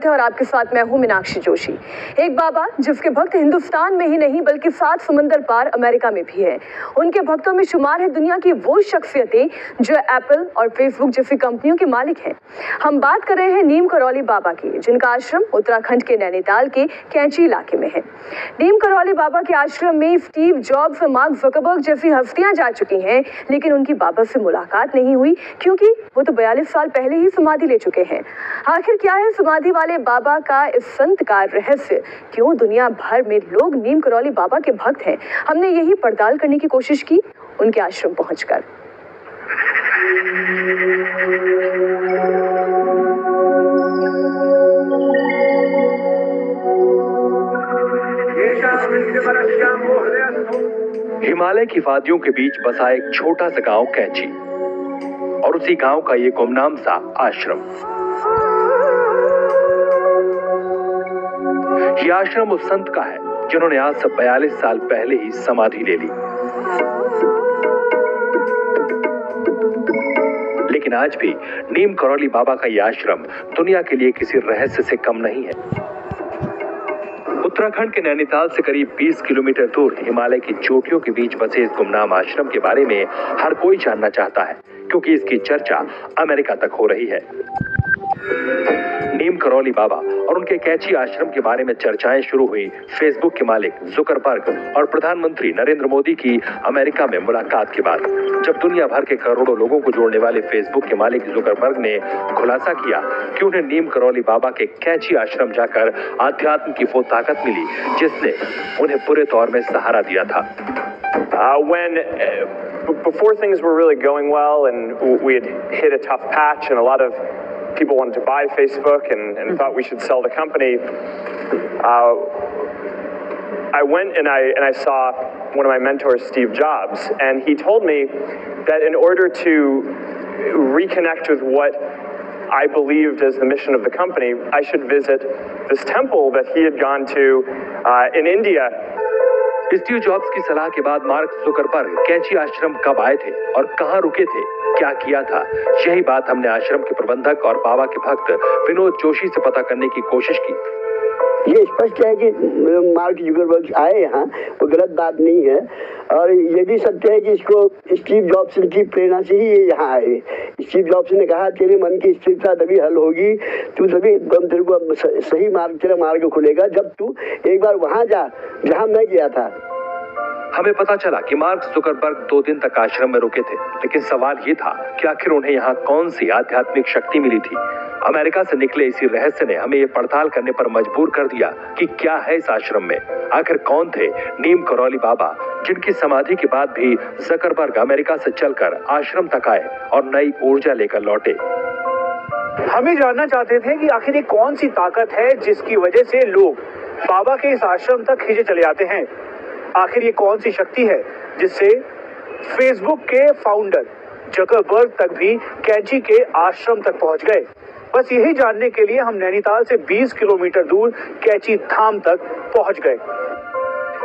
और आपके साथ मैं हूं मीनाक्षी जोशी। एक बाबा जिसके भक्त हिंदुस्तान में ही नहीं बल्कि 7 समंदर पार अमेरिका में भी है। उनके भक्तों में शुमार है दुनिया की वो शख्सियतें जो एप्पल और फेसबुक जैसी कंपनियों के मालिक हैं। हम बात कर रहे हैं नीम करौली बाबा की, जिनका आश्रम उत्तराखंड के नैनीताल के कैंची इलाके में है। नीम करौली बाबा के आश्रम में स्टीव जॉब्स और मार्क ज़करबर्ग जैसी हस्तियां जा चुकी हैं, लेकिन उनकी बाबा से मुलाकात नहीं हुई क्योंकि वो तो 42 साल पहले ही समाधि ले चुके हैं। आखिर क्या है समाधि वाले बाबा का इस संत का रहस्य? क्यों दुनिया भर में लोग नीम करौली बाबा के भक्त हैं? हमने यही पड़ताल करने की कोशिश की उनके आश्रम पहुंचकर। हिमालय की वादियों के बीच बसा एक छोटा सा गांव कैंची और उसी गांव का ये गुमनाम सा आश्रम। ये आश्रम उस संत का है जिन्होंने आज से 42 साल पहले ही समाधि ले ली। लेकिन आज भी नीम करौली बाबा का यह आश्रम दुनिया के लिए किसी रहस्य से कम नहीं है। उत्तराखंड के नैनीताल से करीब 20 किलोमीटर दूर हिमालय की चोटियों के बीच बसे इस गुमनाम आश्रम के बारे में हर कोई जानना चाहता है, क्योंकि इसकी चर्चा अमेरिका तक हो रही है। नीम करौली बाबा और उनके कैंची आश्रम के बारे में चर्चाएं शुरू हुई फेसबुक के मालिक ज़ुकरबर्ग और प्रधानमंत्री नरेंद्र मोदी की अमेरिका में मुलाकात के बाद, जब दुनिया भर के करोड़ों लोगों को जोड़ने वाले फेसबुक के मालिक ज़ुकरबर्ग ने खुलासा किया कि उन्हें नीम करौली बाबा के कैंची आश्रम जाकर आध्यात्म की वो ताकत मिली जिसने उन्हें पूरे तौर में सहारा दिया था। Before things were really going well and we had hit a tough patch and a lot of people wanted to buy Facebook and thought we should sell the company, I went and I saw one of my mentors, Steve Jobs, and he told me that in order to reconnect with what I believed as the mission of the company, I should visit this temple that he had gone to in India. Steve jobs की सलाह के बाद mark Zuckerberg कैंची आश्रम कब आए थे और कहां रुके थे, क्या किया था, यही बात हमने आश्रम के प्रबंधक और बाबा के भक्त विनोद जोशी से पता करने की कोशिश की। ये स्पष्ट है कि मार्क ज़ुकरबर्ग आए यहाँ, वो गलत बात नहीं है, और ये भी सत्य है कि इसको स्टीव जॉब्स की प्रेरणा से ही ये यहाँ आए। स्टीव जॉब्स ने कहा तेरे मन की स्थिरता तभी हल होगी, तू तभी तेरे को सही मार्ग, तेरा मार्ग खुलेगा जब तू एक बार वहाँ जा जहाँ मैं गया था। हमें पता चला कि मार्क ज़ुकरबर्ग 2 दिन तक आश्रम में रुके थे, लेकिन सवाल ये था कि आखिर उन्हें यहाँ कौन सी आध्यात्मिक शक्ति मिली थी। अमेरिका से निकले इसी रहस्य ने हमें ये पड़ताल करने पर मजबूर कर दिया कि क्या है इस आश्रम में। आखिर कौन थे नीम करौली बाबा, जिनकी समाधि के बाद भी ज़ुकरबर्ग अमेरिका से चलकर आश्रम तक आए और नई ऊर्जा लेकर लौटे। हमें जानना चाहते थे कि आखिर ये कौन सी ताकत है जिसकी वजह से लोग बाबा के इस आश्रम तक खींचे चले आते हैं। आखिर ये कौन सी शक्ति है जिससे फेसबुक के फाउंडर ज़करबर्ग तक भी कैंची के आश्रम तक पहुंच गए। बस यही जानने के लिए हम नैनीताल से 20 किलोमीटर दूर कैंची धाम तक पहुंच गए।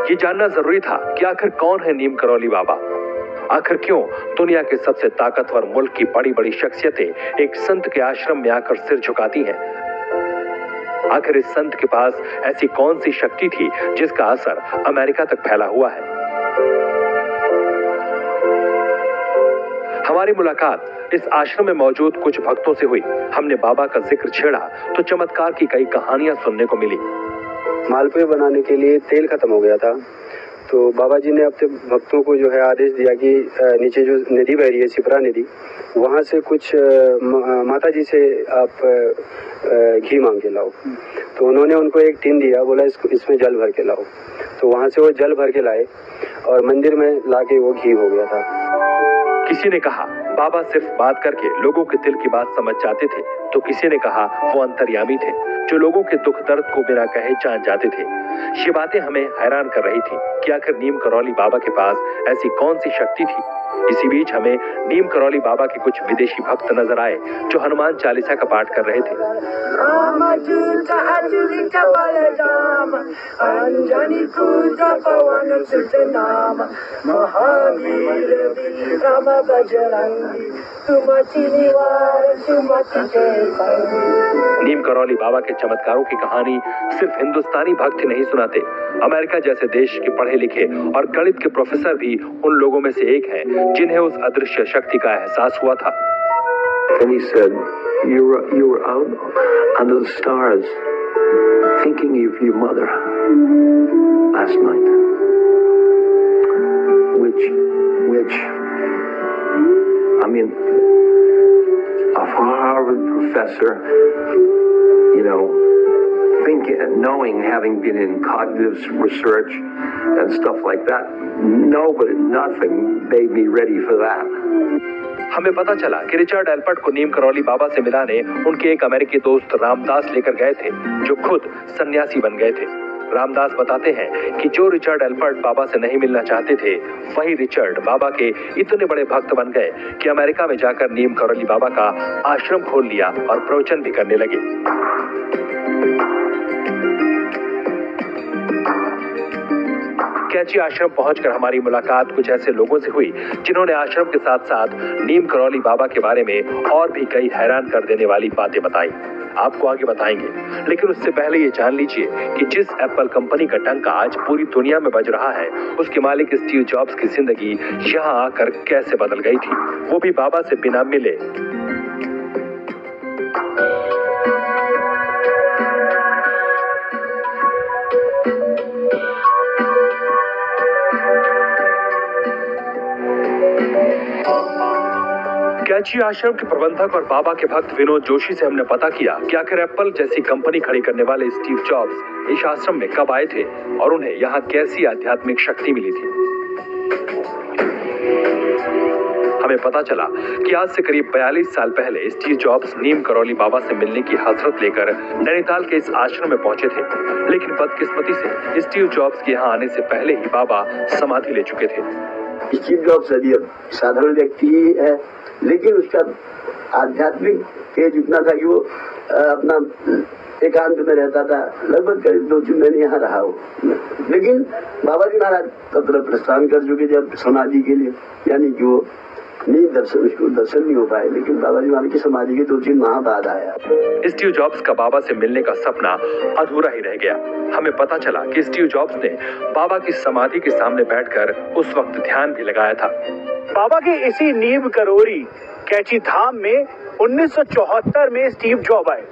ये जानना जरूरी था कि आखिर कौन है नीम करौली बाबा। आखिर क्यों दुनिया के सबसे ताकतवर मुल्क की बड़ी बड़ी शख्सियतें एक संत के आश्रम में आकर सिर झुकाती हैं। आखिर इस संत के पास ऐसी कौन सी शक्ति थी जिसका असर अमेरिका तक फैला हुआ है। हमारी मुलाकात इस आश्रम में मौजूद कुछ भक्तों से हुई। हमने बाबा का जिक्र छेड़ा तो चमत्कार की कई कहानियां सुनने को मिली। मालपुए बनाने के लिए तेल खत्म हो गया था, तो बाबा जी ने अपने भक्तों को जो है आदेश दिया कि नीचे जो नदी बह रही है, सिपरा नदी, वहाँ से कुछ माता जी से आप घी मांग के लाओ। तो उन्होंने उनको एक टिन दिया, बोला इसमें जल भर के लाओ। तो वहाँ से वो जल भर के लाए और मंदिर में लाके वो घी हो गया था। किसी ने कहा बाबा सिर्फ बात करके लोगों के दिल की बात समझ जाते थे, तो किसी ने कहा वो अंतर्यामी थे जो लोगों के दुख दर्द को बिना कहे जान जाते थे। ये बातें हमें हैरान कर रही थी कि आखिर नीम करौली बाबा के पास ऐसी कौन सी शक्ति थी। इसी बीच हमें नीम करौली बाबा के कुछ विदेशी भक्त नजर आए जो हनुमान चालीसा का पाठ कर रहे थे। नीम करौली बाबा के चमत्कारों की कहानी सिर्फ हिंदुस्तानी भक्त ही नहीं सुनाते, अमेरिका जैसे देश के पढ़े लिखे और गणित के प्रोफेसर भी उन लोगों में से एक हैं जिन्हें उस अदृश्य शक्ति का एहसास हुआ था। And he said, you were out under the stars thinking of your mother last night. Which, I mean, a Harvard professor, you know, knowing, having been in cognitive research and stuff like that, nothing made me ready for that. हमें पता चला कि Richard एल्पर्ट को नीम करौली बाबा से मिलाने उनके एक अमेरिकी दोस्त रामदास लेकर गए थे, जो खुद सन्यासी बन गए थे। रामदास बताते हैं कि जो रिचर्ड एल्पर्ट बाबा से नहीं मिलना चाहते थे, वही रिचर्ड बाबा के इतने बड़े भक्त बन गए कि अमेरिका में जाकर नीम करौली बाबा का आश्रम खोल लिया और प्रवचन भी करने लगे। कैची आश्रम पहुंचकर हमारी मुलाकात कुछ ऐसे लोगों से हुई जिन्होंने आश्रम के साथ साथ नीम करौली बाबा के बारे में और भी कई हैरान कर देने वाली बातें बताई। आपको आगे बताएंगे, लेकिन उससे पहले ये जान लीजिए कि जिस एप्पल कंपनी का डंका आज पूरी दुनिया में बज रहा है, उसके मालिक स्टीव जॉब्स की जिंदगी यहाँ आकर कैसे बदल गई थी, वो भी बाबा से बिना मिले। कैची आश्रम के प्रबंधक और बाबा के भक्त विनोद जोशी से हमने पता किया कि आखिर एप्पल जैसी कंपनी खड़ी करने वाले स्टीव जॉब्स इस आश्रम में कब आए थे और उन्हें यहाँ कैसी आध्यात्मिक शक्ति मिली थी। हमें पता चला कि आज से करीब 42 साल पहले स्टीव जॉब्स नीम करौली बाबा से मिलने की हसरत लेकर नैनीताल के इस आश्रम में पहुंचे थे, लेकिन बदकिस्मती से स्टीव जॉब्स के यहाँ आने से पहले ही बाबा समाधि ले चुके थे। स्टीव जॉब्स साधारण व्यक्ति ही है, लेकिन उसका आध्यात्मिक तेज इतना था कि वो अपना एकांत में रहता था। लगभग करीब 2-3 महीने यहाँ रहा हो, लेकिन बाबा जी महाराज तब प्रस्थान कर चुके जब समाधि के लिए, यानी कि वो नहीं दर्शन नहीं हो पाए, लेकिन बाबा जी महाराज की समाधि के 2-3 माह बाद आया। स्टीव जॉब्स का बाबा से मिलने का सपना अधूरा ही रह गया। हमें पता चला कि स्टीव जॉब्स ने बाबा की समाधि के सामने बैठकर उस वक्त ध्यान भी लगाया था। बाबा के इसी नीम करौली कैची धाम में 1974 में स्टीव जॉब आए।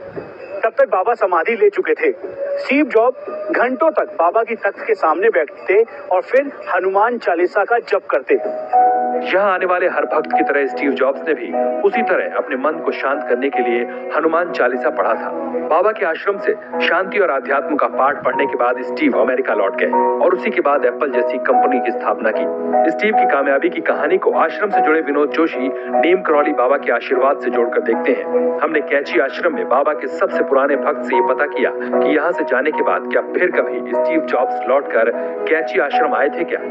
तब तक बाबा समाधि ले चुके थे। स्टीव जॉब घंटों तक बाबा की तख्त के सामने बैठते और फिर हनुमान चालीसा का जप करते। यहाँ आने वाले हर भक्त की तरह स्टीव जॉब्स ने भी उसी तरह अपने मन को शांत करने के लिए हनुमान चालीसा पढ़ा था। बाबा के आश्रम से शांति और आध्यात्म का पाठ पढ़ने के बाद स्टीव अमेरिका लौट गए और उसी के बाद एप्पल जैसी कंपनी की स्थापना की। स्टीव की कामयाबी की कहानी को आश्रम से जुड़े विनोद जोशी नीम करौली बाबा के आशीर्वाद से जोड़कर देखते हैं। हमने कैची आश्रम में बाबा के सबसे पुराने भक्त से ये पता किया कि यहाँ से जाने के बाद क्या फिर कभी स्टीव जॉब्स लौटकर कैची आश्रम आए थे क्या।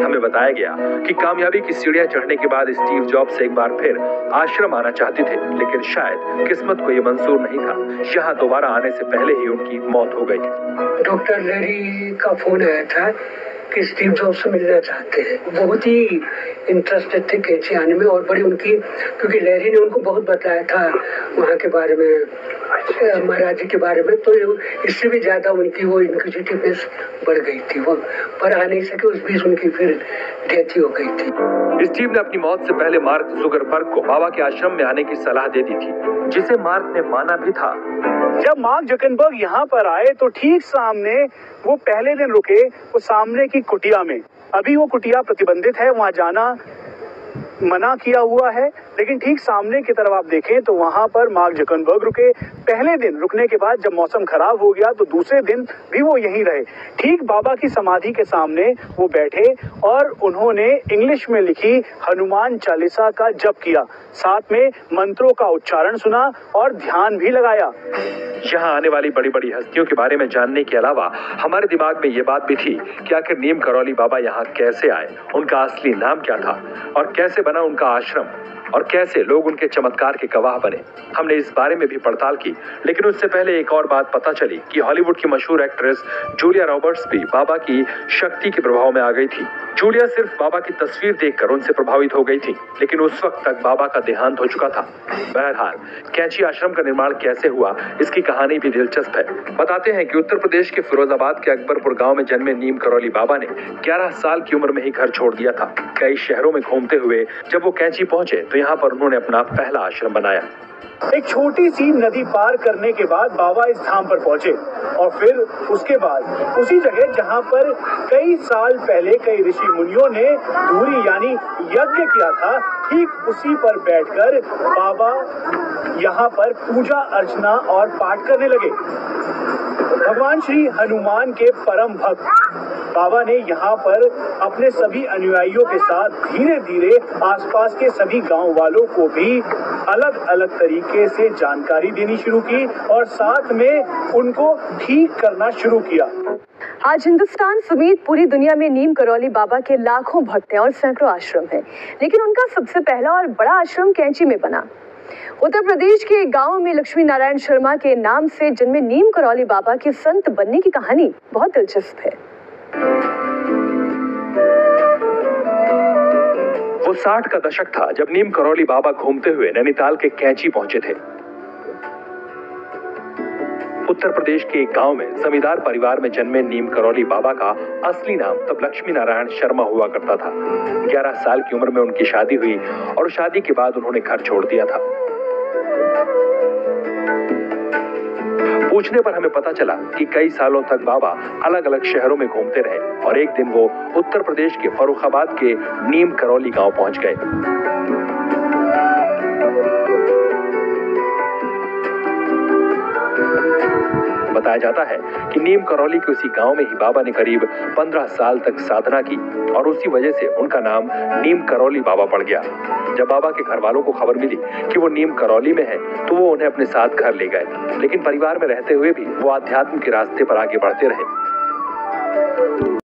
हमें बताया गया कि कामयाबी की सीढ़ियां चढ़ने के बाद स्टीव जॉब्स एक बार फिर आश्रम आना चाहते थे, लेकिन शायद किस्मत को ये मंजूर नहीं था। यहाँ दोबारा आने से पहले ही उनकी मौत हो गई। डॉक्टर लैरी का फोन आया था कि स्टीव जॉब्स से मिलना चाहते हैं। बहुत ही इंटरेस्टेड थे कैची आने में, और बड़ी उनकी, क्योंकि लैरी ने उनको बहुत बताया था वहाँ के बारे में, महाराज जी के बारे में, तो इससे भी ज्यादा उनकी वो इंक्विजिटिवनेस बढ़ गई थी। वो पर आ नहीं सके, उस बीच उनकी फिर डेथ हो गई थी। स्टीव ने अपनी मौत से पहले मार्क जुकरबर्ग को बाबा के आश्रम में आने की सलाह दे दी थी, जिसे मार्क ने माना भी था। जब मार्क जकरबर्ग यहाँ पर आए तो ठीक सामने वो पहले दिन रुके, वो सामने की कुटिया में। अभी वो कुटिया प्रतिबंधित है, वहां जाना मना किया हुआ है, लेकिन ठीक सामने की तरफ आप देखें तो वहां पर मार्क जकरबर्ग रुके। पहले दिन रुकने के बाद जब मौसम खराब हो गया तो दूसरे दिन भी वो यहीं रहे। ठीक बाबा की समाधि के सामने वो बैठे और उन्होंने इंग्लिश में लिखी हनुमान चालीसा का जप किया, साथ में मंत्रों का उच्चारण सुना और ध्यान भी लगाया। यहाँ आने वाली बड़ी बड़ी हस्तियों के बारे में जानने के अलावा हमारे दिमाग में ये बात भी थी कि आखिर नीम करौली बाबा यहाँ कैसे आए, उनका असली नाम क्या था और कैसे बना उनका आश्रम। और कैसे लोग उनके चमत्कार के गवाह बने। हमने इस बारे में भी पड़ताल की, लेकिन उससे पहले एक और बात पता चली कि हॉलीवुड की मशहूर एक्ट्रेस जूलिया रॉबर्ट्स भी बाबा की शक्ति के प्रभाव में आ गई थी। जूलिया सिर्फ बाबा की तस्वीर देखकर उनसे प्रभावित हो गई थी, लेकिन उस वक्त तक बाबा का देहांत हो चुका था। बहरहाल कैंची आश्रम का निर्माण कैसे हुआ, इसकी कहानी भी दिलचस्प है। बताते हैं कि उत्तर प्रदेश के फिरोजाबाद के अकबरपुर गांव में जन्मे नीम करौली बाबा ने 11 साल की उम्र में ही घर छोड़ दिया था। कई शहरों में घूमते हुए जब वो कैंची पहुंचे तो यहाँ पर उन्होंने अपना पहला आश्रम बनाया। एक छोटी सी नदी पार करने के बाद बाबा इस धाम पर पहुंचे और फिर उसके बाद उसी जगह जहां पर कई साल पहले कई ऋषि मुनियों ने धूरी यानी यज्ञ किया था, ठीक उसी पर बैठकर बाबा यहाँ पर पूजा अर्चना और पाठ करने लगे। भगवान श्री हनुमान के परम भक्त बाबा ने यहाँ पर अपने सभी अनुयायियों के साथ धीरे धीरे आसपास के सभी गांव वालों को भी अलग अलग तरीके से जानकारी देनी शुरू की और साथ में उनको ठीक करना शुरू किया। आज हिंदुस्तान समेत पूरी दुनिया में नीम करौली बाबा के लाखों भक्त हैं और सैकड़ों आश्रम हैं, लेकिन उनका सबसे पहला और बड़ा आश्रम कैंची में बना। उत्तर प्रदेश के एक गांव में लक्ष्मी नारायण शर्मा के नाम से जन्मे नीम करौली बाबा के संत बनने की कहानी बहुत दिलचस्प है। वो 60 का दशक था जब नीम करौली बाबा घूमते हुए नैनीताल के कैंची पहुंचे थे। उत्तर प्रदेश के एक गांव में जमींदार परिवार में जन्मे नीम करौली बाबा का असली नाम तब लक्ष्मी नारायण शर्मा हुआ करता था। 11 साल की उम्र में उनकी शादी हुई और शादी के बाद उन्होंने घर छोड़ दिया था। पूछने पर हमें पता चला कि कई सालों तक बाबा अलग अलग शहरों में घूमते रहे और एक दिन वो उत्तर प्रदेश के फर्रुखाबाद के नीम करौली गांव पहुंच गए। बताया जाता है कि नीम करौली के उसी गांव में ही बाबा ने करीब 15 साल तक साधना की और उसी वजह से उनका नाम नीम करौली बाबा पड़ गया। जब बाबा के घर वालों को खबर मिली कि वो नीम करौली में है तो वो उन्हें अपने साथ घर ले गए, लेकिन परिवार में रहते हुए भी वो आध्यात्म के रास्ते पर आगे बढ़ते रहे।